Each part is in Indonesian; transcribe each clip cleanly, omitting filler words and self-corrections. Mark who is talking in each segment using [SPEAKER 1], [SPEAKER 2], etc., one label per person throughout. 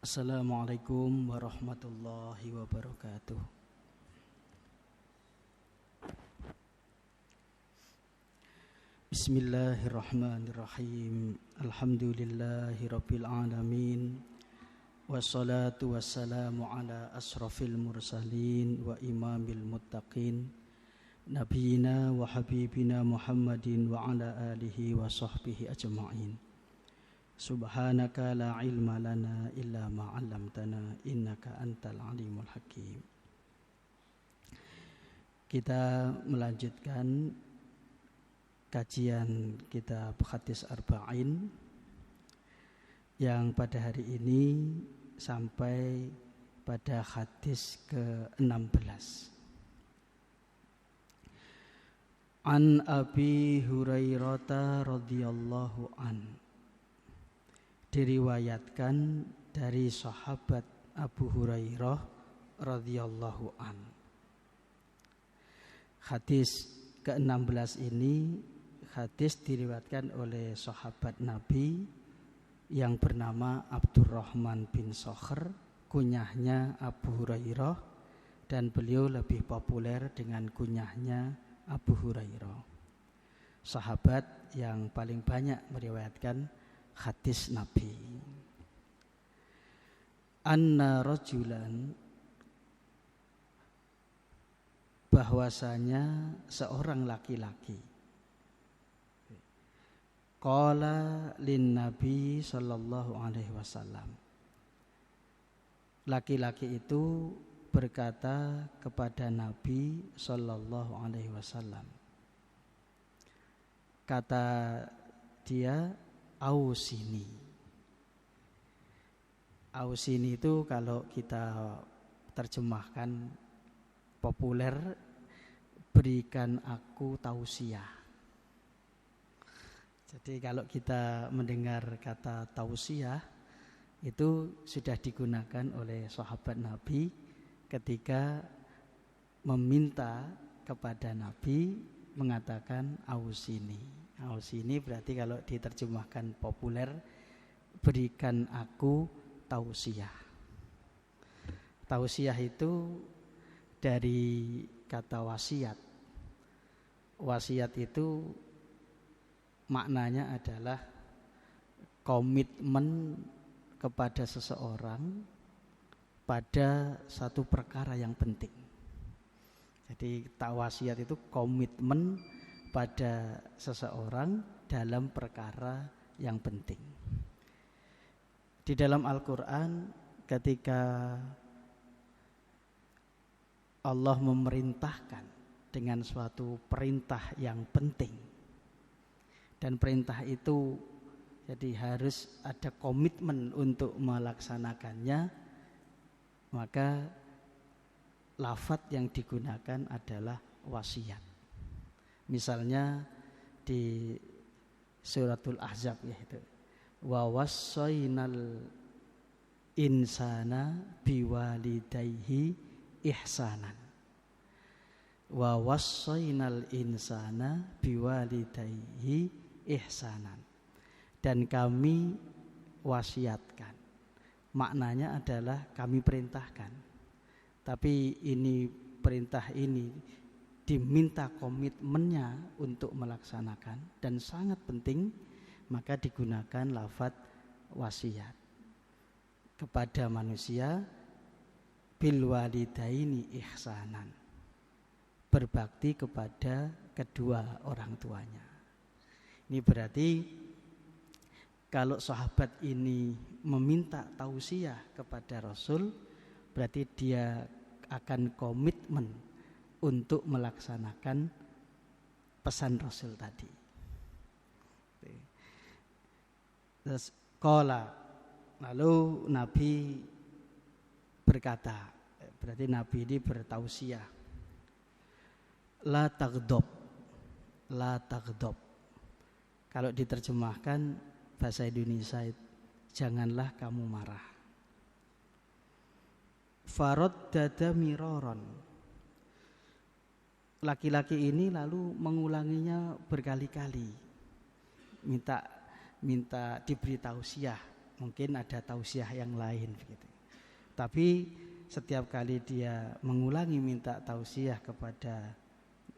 [SPEAKER 1] Assalamualaikum warahmatullahi wabarakatuh. Bismillahirrahmanirrahim. Alhamdulillahi rabbil alamin. Wassalatu wassalamu ala asrafil mursalin wa imamil muttaqin, nabiyina wa habibina Muhammadin wa ala alihi wa sahbihi ajma'in. Subhanaka la ilma lana illa ma 'allamtana innaka antal alimul hakim. Kita melanjutkan kajian kitab Hadis Arba'in yang pada hari ini sampai pada hadis ke-16. An Abi Hurairah radhiyallahu an, diriwayatkan dari sahabat Abu Hurairah radhiyallahu an. Hadis ke-16 ini hadis diriwayatkan oleh sahabat Nabi yang bernama Abdurrahman bin Sakhr, kunyahnya Abu Hurairah, dan beliau lebih populer dengan kunyahnya Abu Hurairah. Sahabat yang paling banyak meriwayatkan hadis Nabi. Anna rajulan, bahwasanya seorang laki-laki, qala lin Nabi sallallahu alaihi wasallam, laki-laki itu berkata kepada Nabi sallallahu alaihi wasallam. Kata dia, ausini. Ausini itu kalau kita terjemahkan populer, berikan aku tausiah. Jadi kalau kita mendengar kata tausiah, itu sudah digunakan oleh sahabat Nabi ketika meminta kepada Nabi, mengatakan ausini. Ausini berarti kalau diterjemahkan populer, berikan aku tausiah. Tausiah itu dari kata wasiat. Wasiat itu maknanya adalah komitmen kepada seseorang pada satu perkara yang penting. Jadi wasiat itu komitmen pada seseorang dalam perkara yang penting. Di dalam Al-Quran, ketika Allah memerintahkan dengan suatu perintah yang penting, dan perintah itu jadi harus ada komitmen untuk melaksanakannya, maka lafaz yang digunakan adalah wasiat. Misalnya di suratul Ahzab, yaitu wa wassaynal insana biwalidayhi ihsanan. Wa wassaynal insana biwalidayhi ihsanan. Dan kami wasiatkan. Maknanya adalah kami perintahkan. Tapi ini perintah ini diminta komitmennya untuk melaksanakan dan sangat penting, maka digunakan lafaz wasiat kepada manusia, bil walidaini ihsanan, berbakti kepada kedua orang tuanya. Ini berarti kalau sahabat ini meminta tausiah kepada Rasul, berarti dia akan komitmen untuk melaksanakan pesan Rasul tadi. Terus qala, lalu Nabi berkata, berarti Nabi ini bertausiah, la taghdab, la taghdab. Kalau diterjemahkan bahasa Indonesia, janganlah kamu marah. Faraddada miraron, laki-laki ini lalu mengulanginya berkali-kali, minta diberi tausiah, mungkin ada tausiah yang lain begitu. Tapi setiap kali dia mengulangi minta tausiah kepada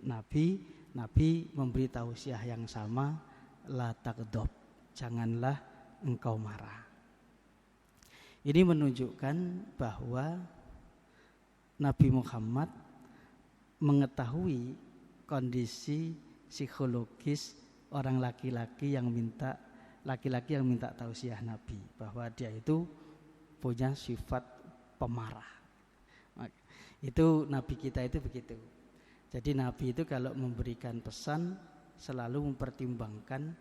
[SPEAKER 1] Nabi, Nabi memberi tausiah yang sama, la taghdab, janganlah engkau marah. Ini menunjukkan bahwa Nabi Muhammad mengetahui kondisi psikologis orang laki-laki yang minta tausiah Nabi, bahwa dia itu punya sifat pemarah. Itu Nabi kita itu begitu. Jadi Nabi itu kalau memberikan pesan selalu mempertimbangkan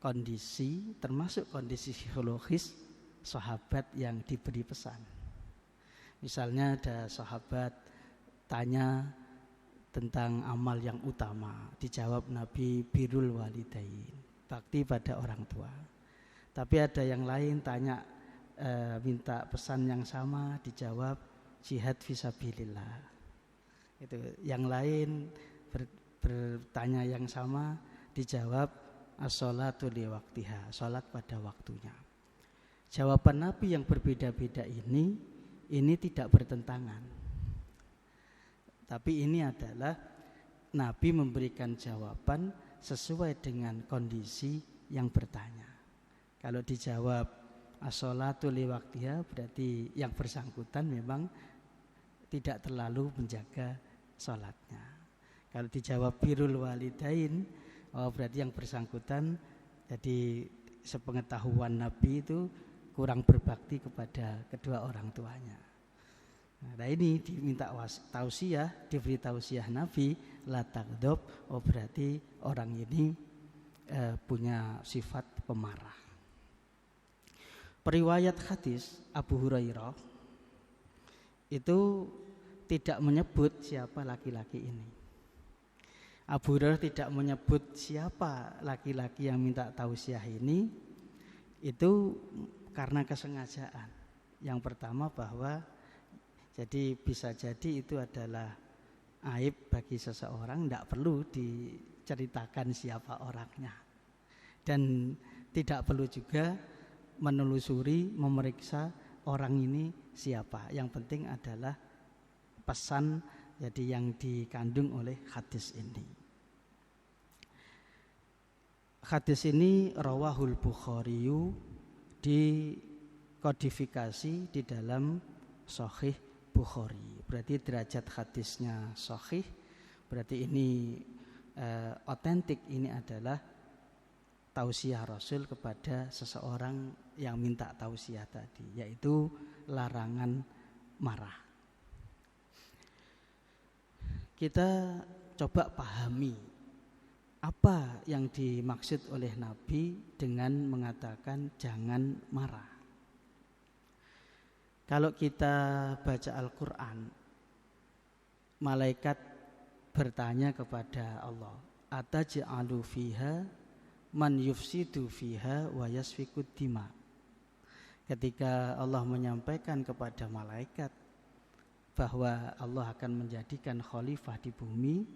[SPEAKER 1] kondisi, termasuk kondisi psikologis sahabat yang diberi pesan. Misalnya ada sahabat tanya tentang amal yang utama, dijawab Nabi birrul walidain, bakti pada orang tua. Tapi ada yang lain tanya minta pesan yang sama, dijawab jihad fisabilillah. Itu yang lain bertanya yang sama, dijawab as-sholatu li waqtiha, salat pada waktunya. Jawaban Nabi yang berbeda-beda ini tidak bertentangan. Tapi ini adalah Nabi memberikan jawaban sesuai dengan kondisi yang bertanya. Kalau dijawab as-sholatu li waqtiha, berarti yang bersangkutan memang tidak terlalu menjaga sholatnya. Kalau dijawab birrul walidain, berarti yang bersangkutan, jadi sepengetahuan Nabi itu kurang berbakti kepada kedua orang tuanya. Nah ini diminta tausiah, diberi tausiah Nabi, la taghdab, berarti orang ini punya sifat pemarah. Periwayat hadis Abu Hurairah itu tidak menyebut siapa laki-laki ini. Abu Hurairah tidak menyebut siapa laki-laki yang minta tausiah ini, itu karena kesengajaan. Yang pertama bahwa jadi bisa jadi itu adalah aib bagi seseorang, tidak perlu diceritakan siapa orangnya. Dan tidak perlu juga menelusuri, memeriksa orang ini siapa. Yang penting adalah pesan jadi yang dikandung oleh hadis ini. Hadis ini rawahul Bukhariyu, dikodifikasi di dalam Sahih Bukhari. Berarti derajat hadisnya sahih. Berarti ini otentik, ini adalah tausiah Rasul kepada seseorang yang minta tausiah tadi, yaitu larangan marah. Kita coba pahami apa yang dimaksud oleh Nabi dengan mengatakan jangan marah. Kalau kita baca Al-Quran, malaikat bertanya kepada Allah, ataj'alu fiha man yufsidu fiha wa yasfikud dima. Ketika Allah menyampaikan kepada malaikat bahwa Allah akan menjadikan khalifah di bumi,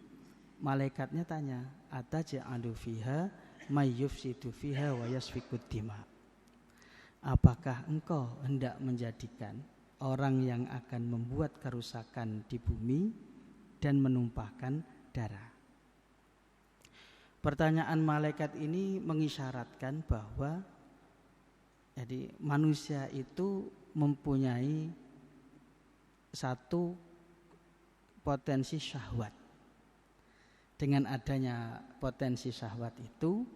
[SPEAKER 1] malaikatnya tanya, ataj'alu fiha may yufsidu fiha wa yasfikud dima. Apakah engkau hendak menjadikan orang yang akan membuat kerusakan di bumi dan menumpahkan darah? Pertanyaan malaikat ini mengisyaratkan bahwa jadi manusia itu mempunyai satu potensi syahwat. Dengan adanya potensi syahwat itu,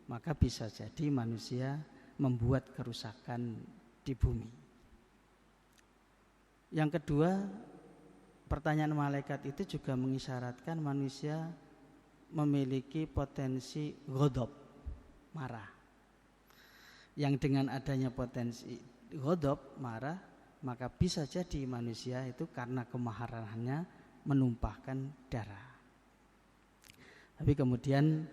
[SPEAKER 1] maka bisa jadi manusia membuat kerusakan di bumi. Yang kedua, pertanyaan malaikat itu juga mengisyaratkan manusia memiliki potensi ghadab, marah. Yang dengan adanya potensi ghadab, marah, maka bisa jadi manusia itu karena kemarahannya menumpahkan darah. Tapi kemudian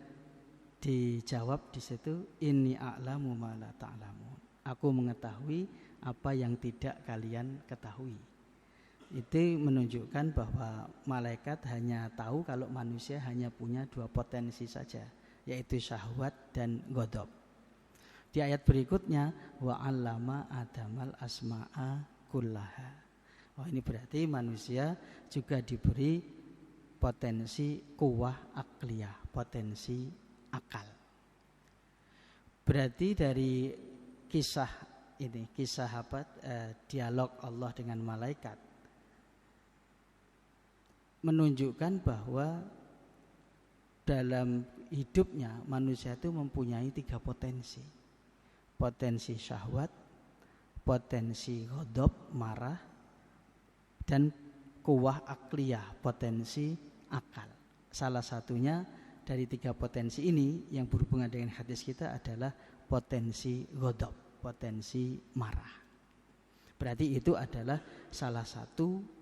[SPEAKER 1] dijawab di situ, inni a'lamu ma la ta'lamun. Aku mengetahui apa yang tidak kalian ketahui. Itu menunjukkan bahwa malaikat hanya tahu kalau manusia hanya punya dua potensi saja, yaitu syahwat dan ghadab. Di ayat berikutnya wa 'allama adamal asma'a kullaha. Oh, ini berarti manusia juga diberi potensi quwwah akliyah, potensi akal. Berarti dari kisah ini, dialog Allah dengan malaikat menunjukkan bahwa dalam hidupnya manusia itu mempunyai 3 potensi. Potensi syahwat, potensi ghadab, marah, dan quwwah akliyah, potensi akal. Salah satunya dari 3 potensi ini yang berhubungan dengan hadis kita adalah potensi ghadab, potensi marah. Berarti itu adalah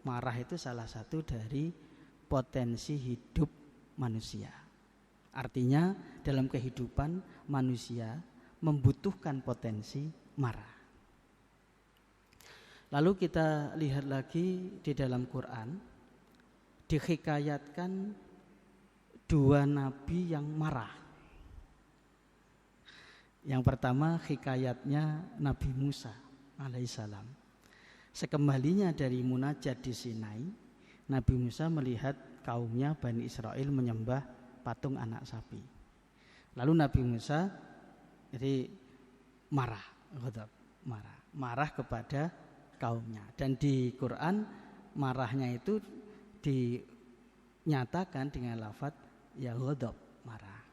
[SPEAKER 1] marah itu salah satu dari potensi hidup manusia. Artinya dalam kehidupan manusia membutuhkan potensi marah. Lalu kita lihat lagi di dalam Quran, dihikayatkan 2 nabi yang marah. Yang pertama hikayatnya Nabi Musa alaihissalam. Sekembalinya dari munajat di Sinai, Nabi Musa melihat kaumnya Bani Israel menyembah patung anak sapi. Lalu Nabi Musa jadi marah kepada kaumnya. Dan di Quran marahnya itu dinyatakan dengan lafaz ya ghadab, marah.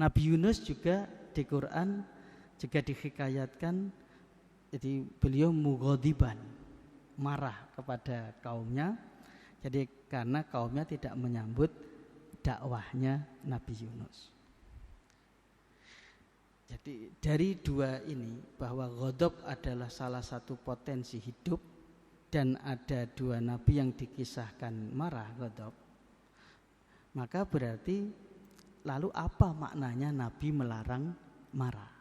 [SPEAKER 1] Nabi Yunus juga di Quran juga dihikayatkan jadi beliau mughadiban, marah kepada kaumnya. Jadi karena kaumnya tidak menyambut dakwahnya Nabi Yunus. Jadi dari 2 ini bahwa ghadab adalah salah satu potensi hidup dan ada 2 nabi yang dikisahkan marah ghadab, maka berarti lalu apa maknanya Nabi melarang marah?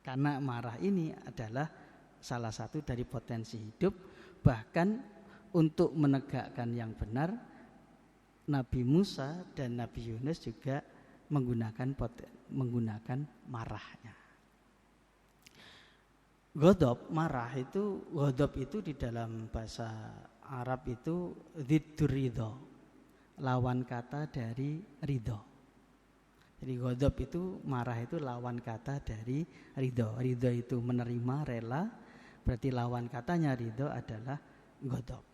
[SPEAKER 1] Karena marah ini adalah salah satu dari potensi hidup. Bahkan untuk menegakkan yang benar, Nabi Musa dan Nabi Yunus juga menggunakan marahnya. Ghadab, marah itu, ghadab itu di dalam bahasa Arab itu dziddur ridha, lawan kata dari ridho. Jadi ghadab itu, marah itu lawan kata dari ridho. Ridho itu menerima, rela, berarti lawan katanya ridho adalah ghadab.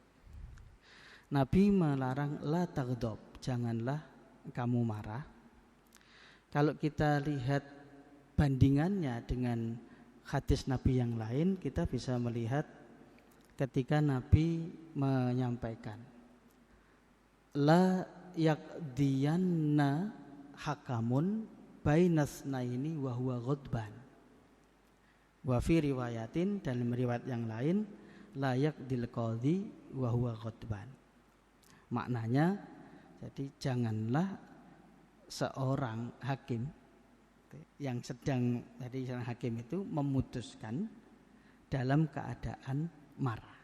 [SPEAKER 1] Nabi melarang la taghdab, janganlah kamu marah. Kalau kita lihat bandingannya dengan hadis Nabi yang lain, kita bisa melihat ketika Nabi menyampaikan la yaqdiyanna hakamun bainasnaini wa huwa ghadban. Wa fi riwayatin, dalam riwayat yang lain la yaqdil qadhi wa huwa ghadban. Maknanya jadi janganlah seorang hakim yang sedang, jadi seorang hakim itu memutuskan dalam keadaan marah.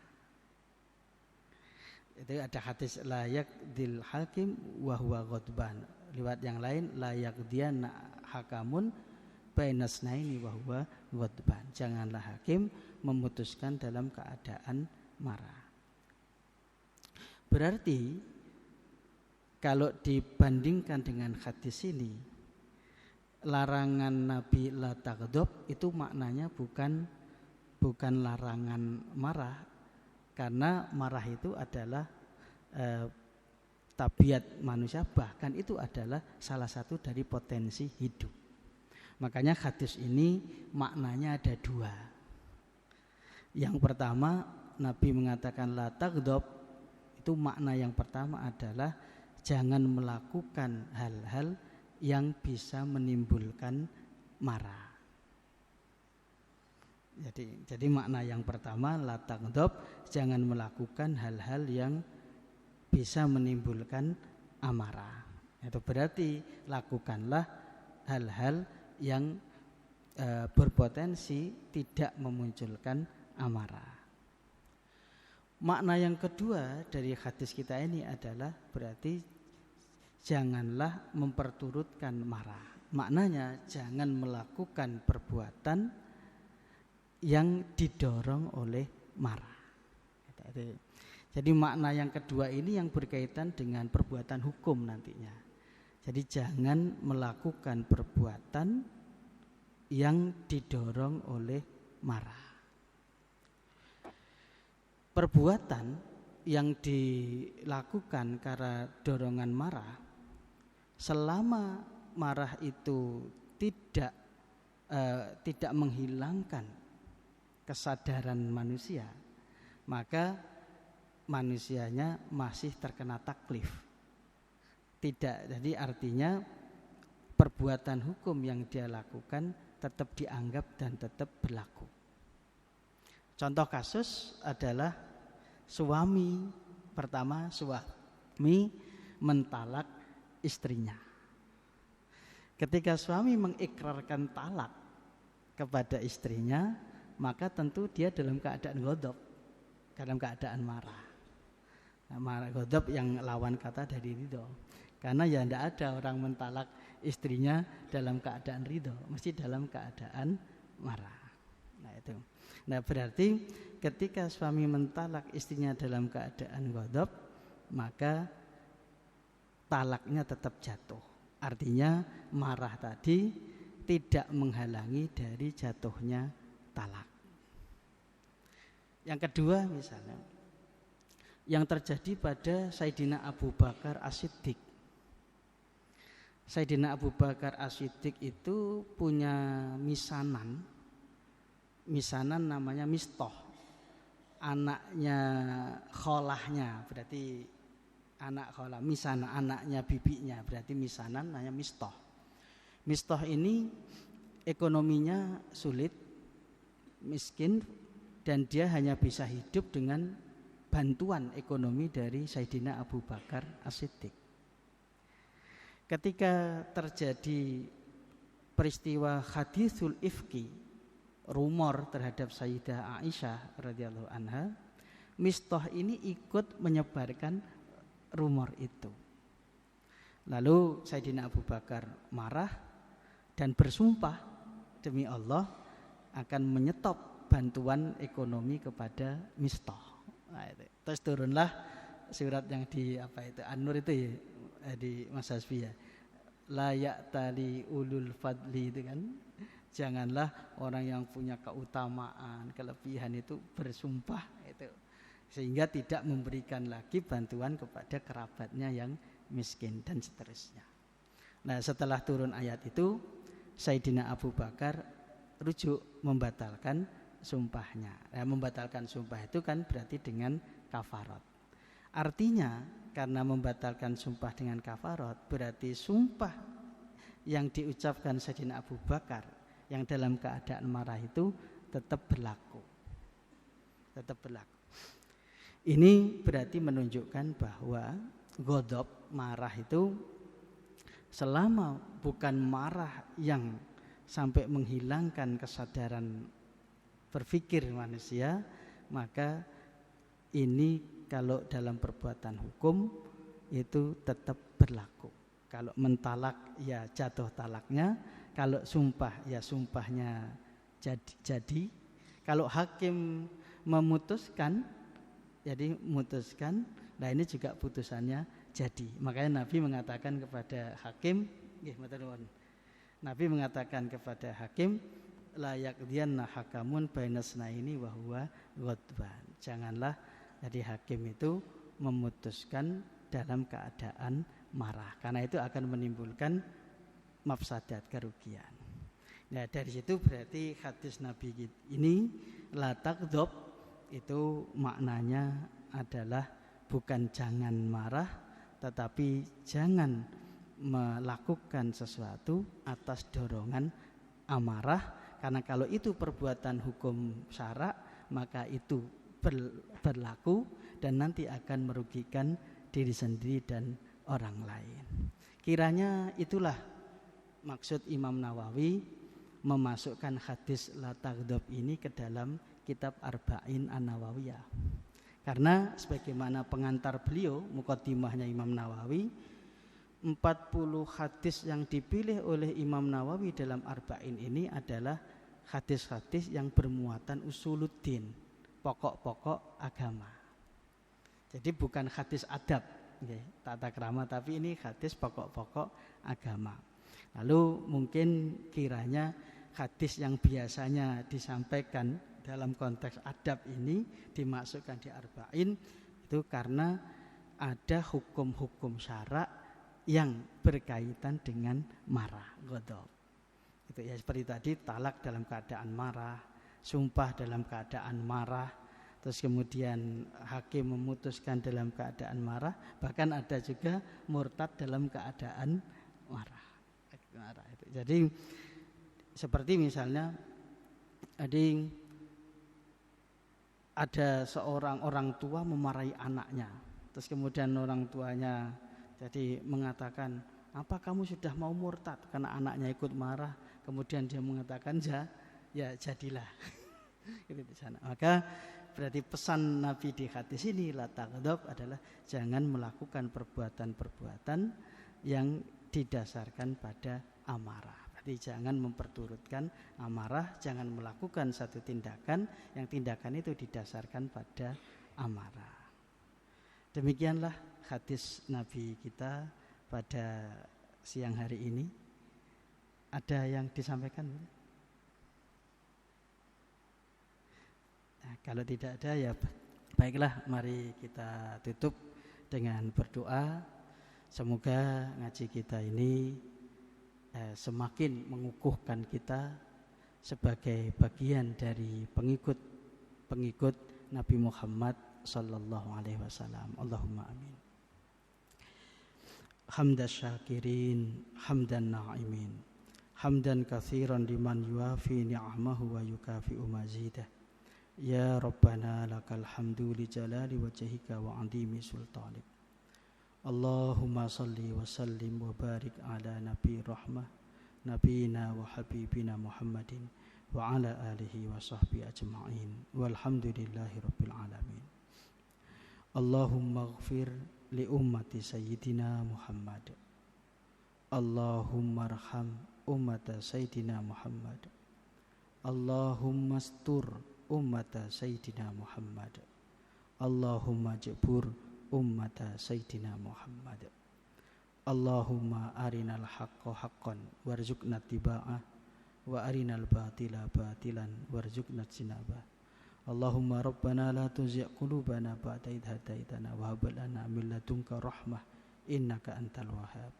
[SPEAKER 1] Itu ada hadis layak dil hakim wa huwa ghadban. Riwayat yang lain layak dia hakamun bainasnaini wa huwa ghadban. Janganlah hakim memutuskan dalam keadaan marah. Berarti kalau dibandingkan dengan hadis ini, larangan Nabi la taghdab itu maknanya bukan larangan marah, karena marah itu adalah tabiat manusia, bahkan itu adalah salah satu dari potensi hidup. Makanya hadis ini maknanya ada 2. Yang pertama Nabi mengatakan la taghdab, itu makna yang pertama adalah jangan melakukan hal-hal yang bisa menimbulkan marah. Jadi makna yang pertama la taghdab, jangan melakukan hal-hal yang bisa menimbulkan amarah. Itu berarti lakukanlah hal-hal yang berpotensi tidak memunculkan amarah. Makna yang kedua dari hadis kita ini adalah berarti janganlah memperturutkan marah. maknanya jangan melakukan perbuatan yang didorong oleh marah. Jadi makna yang kedua ini yang berkaitan dengan perbuatan hukum nantinya. Jadi jangan melakukan perbuatan yang didorong oleh marah. Perbuatan yang dilakukan karena dorongan marah, selama marah itu tidak menghilangkan kesadaran manusia, maka manusianya masih terkena taklif. Tidak, jadi artinya perbuatan hukum yang dia lakukan tetap dianggap dan tetap berlaku. Contoh kasus adalah suami mentalak istrinya. Ketika suami mengikrarkan talak kepada istrinya, maka tentu dia dalam keadaan ghadab, dalam keadaan marah. Marah ghadab yang lawan kata dari ridho. Karena ya tidak ada orang mentalak istrinya dalam keadaan ridho, mesti dalam keadaan marah. Nah itu. Nah berarti ketika suami mentalak istrinya dalam keadaan ghadab, maka talaknya tetap jatuh. Artinya marah tadi tidak menghalangi dari jatuhnya talak. Yang kedua misalnya, yang terjadi pada Sayyidina Abu Bakar As-Siddiq. Sayyidina Abu Bakar As-Siddiq itu punya misanan namanya Mistah, anaknya kholahnya, berarti anak kholah, misana anaknya bibinya, berarti misanan namanya Mistah. Mistah ini ekonominya sulit, miskin, dan dia hanya bisa hidup dengan bantuan ekonomi dari Sayyidina Abu Bakar As-Siddiq. Ketika terjadi peristiwa haditsul ifki, rumor terhadap Sayyidah Aisyah radhiyallahu anha, Mistah ini ikut menyebarkan rumor itu. Lalu Sayyidina Abu Bakar marah dan bersumpah demi Allah akan menyetop bantuan ekonomi kepada Mistah. Nah, terus turunlah surat yang di An-Nur itu ya, di Mas Hasbi ya. La ya'tali ulul fadli itu kan. Janganlah orang yang punya keutamaan, kelebihan itu bersumpah itu, sehingga tidak memberikan lagi bantuan kepada kerabatnya yang miskin dan seterusnya. Nah, setelah turun ayat itu, Sayyidina Abu Bakar rujuk membatalkan sumpahnya. Membatalkan sumpah itu kan berarti dengan kafarat. Artinya karena membatalkan sumpah dengan kafarat, berarti sumpah yang diucapkan Sayyidina Abu Bakar yang dalam keadaan marah itu tetap berlaku. Tetap berlaku. Ini berarti menunjukkan bahwa ghadab, marah itu selama bukan marah yang sampai menghilangkan kesadaran berpikir manusia, maka ini kalau dalam perbuatan hukum itu tetap berlaku. Kalau mentalak ya jatuh talaknya, kalau sumpah ya sumpahnya jadi. Kalau hakim memutuskan, jadi memutuskan, nah ini juga putusannya jadi. Makanya Nabi mengatakan kepada hakim, Nabi mengatakan kepada hakim, la yaqdiyanna hakamun bainasnaini wa huwa ghadban. Janganlah jadi hakim itu memutuskan dalam keadaan marah, karena itu akan menimbulkan mafsadat, kerugian. Nah, dari situ berarti hadis Nabi ini la taqdhab itu maknanya adalah bukan jangan marah, tetapi jangan melakukan sesuatu atas dorongan amarah, karena kalau itu perbuatan hukum syara maka itu berlaku dan nanti akan merugikan diri sendiri dan orang lain. Kiranya itulah maksud Imam Nawawi memasukkan hadis la taghdab ini ke dalam kitab Arba'in An-Nawawiyah. Karena sebagaimana pengantar beliau, muqaddimahnya Imam Nawawi, 40 hadis yang dipilih oleh Imam Nawawi dalam Arba'in ini adalah hadis-hadis yang bermuatan usuluddin, pokok-pokok agama. Jadi bukan hadis adab, tata krama, tapi ini hadis pokok-pokok agama. Lalu mungkin kiranya hadis yang biasanya disampaikan dalam konteks adab ini dimasukkan di Arba'in itu karena ada hukum-hukum syara' yang berkaitan dengan marah, ghadab. Itu ya, seperti tadi talak dalam keadaan marah, sumpah dalam keadaan marah, terus kemudian hakim memutuskan dalam keadaan marah, bahkan ada juga murtad dalam keadaan marah. Jadi seperti misalnya ada seorang orang tua memarahi anaknya, terus kemudian orang tuanya jadi mengatakan, apa kamu sudah mau murtad karena anaknya ikut marah? Kemudian dia mengatakan, ya jadilah. Itu di sana. Maka berarti pesan Nabi di hadis ini la taghdab adalah jangan melakukan perbuatan-perbuatan yang didasarkan pada amarah. Berarti jangan memperturutkan amarah, jangan melakukan satu tindakan yang tindakan itu didasarkan pada amarah. Demikianlah hadis Nabi kita pada siang hari ini. Ada yang disampaikan? Nah, kalau tidak ada ya baiklah, mari kita tutup dengan berdoa. Semoga ngaji kita ini semakin mengukuhkan kita sebagai bagian dari pengikut Nabi Muhammad sallallahu alaihi wasallam. Allahumma amin. Hamdan syakirin, hamdan na'imin, hamdan katsiran liman yuafi ni'amahu wa yukafi'u mazidah. Ya Rabbana lakal hamdu li jalali wajhika wa 'azimi sultanik. Allahumma salli wa sallim wa barik ala nabi rahmah, nabiyina wa habibina Muhammadin wa ala alihi wa sahbihi ajma'in. Walhamdulillahi rabbil alamin. Allahumma ighfir li ummati sayyidina Muhammad. Allahumma arham ummata sayyidina Muhammad. Allahumma astur ummata sayyidina Muhammad. Allahumma jabur ummata sayyidina Muhammad. Allahumma arinal haqqa haqqan warzuqna tiba'ah wa arinal batila batilan warzuqna jinabah. Allahumma rabbana la tuzigh qulubana ba'da idh hadaitana wa hab lana min ladunka rahmah innaka antal wahhab.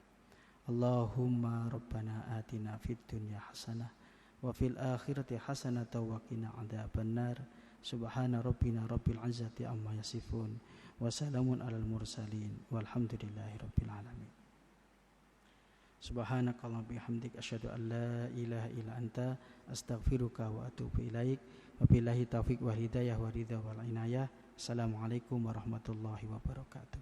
[SPEAKER 1] Allahumma rabbana atina fid dunya hasanah wa fil akhirati hasanah wa qina adzabannar. Subhana rabbina rabbil izzati amma yasifun wa salamun alal mursalin walhamdulillahi rabbil alamin. Subhanakallahumma bihamdik asyhadu an la ilaha illa anta astaghfiruka wa atubu ilaik. Wabillahi taufiq wal hidayah wa ridha wal inayah. Assalamualaikum warahmatullahi wabarakatuh.